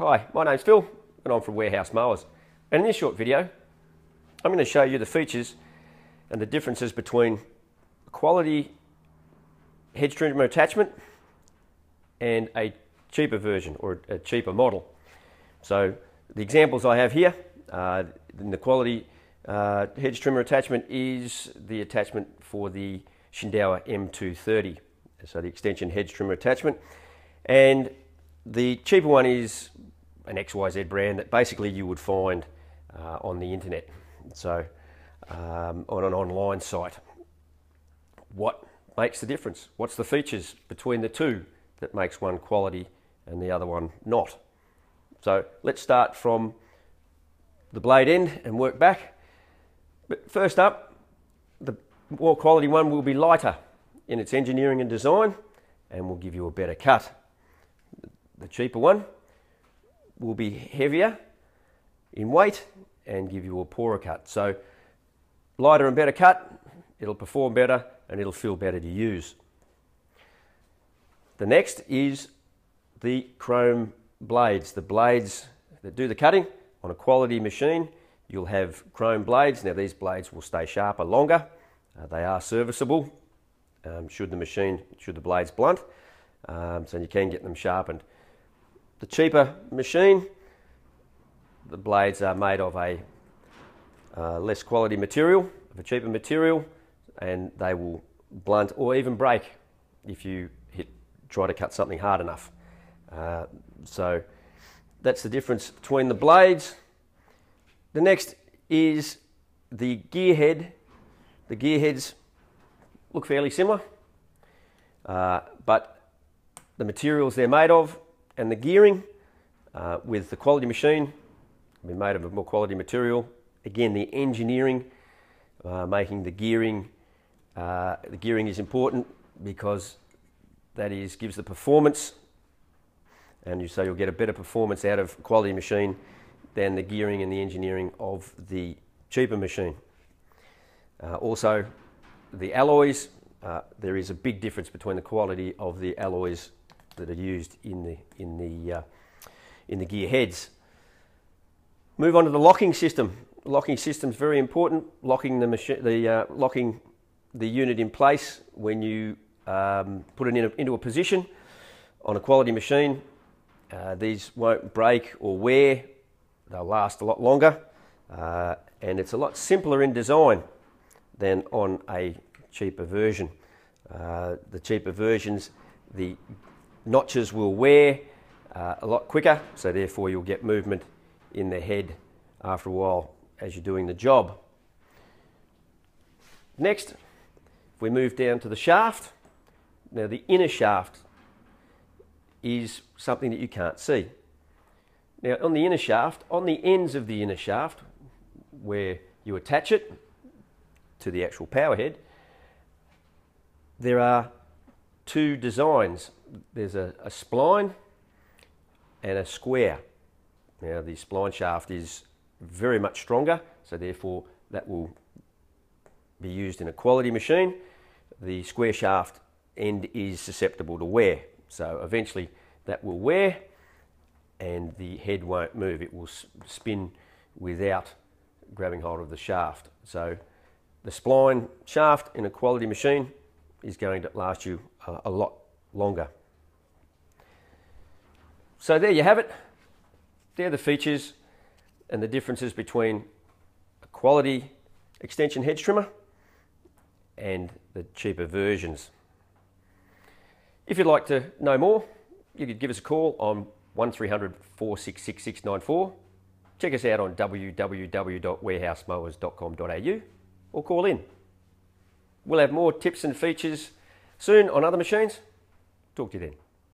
Hi, my name's Phil and I'm from Warehouse Mowers, and in this short video I'm going to show you the features and the differences between a quality hedge trimmer attachment and a cheaper version or a cheaper model. So the examples I have here in the quality hedge trimmer attachment is the attachment for the Shindauer M230, so the extension hedge trimmer attachment, and the cheaper one is an XYZ brand that basically you would find on the internet, so on an online site. What makes the difference? What's the features between the two that makes one quality and the other one not? So let's start from the blade end and work back. But first up, the more quality one will be lighter in its engineering and design and will give you a better cut. The cheaper one will be heavier in weight and give you a poorer cut. So lighter and better cut, it'll perform better and it'll feel better to use. The next is the chrome blades. The blades that do the cutting on a quality machine, you'll have chrome blades. Now these blades will stay sharper longer. They are serviceable should the blades blunt, so you can get them sharpened. The cheaper machine, the blades are made of a less quality material, of a cheaper material, and they will blunt or even break if you try to cut something hard enough. So that's the difference between the blades. The next is the gear head. The gear heads look fairly similar, but the materials they're made of and the gearing with the quality machine will be made of a more quality material. Again, the engineering making the gearing is important because that gives the performance, and so you'll get a better performance out of a quality machine than the gearing and the engineering of the cheaper machine. Also, the alloys, there is a big difference between the quality of the alloys that are used in the gear heads. Move on to the locking system. The locking system is very important. Locking the unit in place when you put it into a position on a quality machine. These won't break or wear. They'll last a lot longer, and it's a lot simpler in design than on a cheaper version. The cheaper versions, the notches will wear a lot quicker, so therefore you'll get movement in the head after a while as you're doing the job. Next, if we move down to the shaft, now the inner shaft is something that you can't see. Now on the inner shaft, on the ends of the inner shaft, where you attach it to the actual power head, there are two designs. There's a spline and a square. Now the spline shaft is very much stronger, so therefore that will be used in a quality machine. The square shaft end is susceptible to wear, so eventually that will wear and the head won't move. It will spin without grabbing hold of the shaft. So the spline shaft in a quality machine is going to last you a lot longer. So there you have it. They're the features and the differences between a quality extension hedge trimmer and the cheaper versions. If you'd like to know more, you could give us a call on 1300 466 694. Check us out on www.warehousemowers.com.au or call in. We'll have more tips and features soon on other machines. Talk to you then.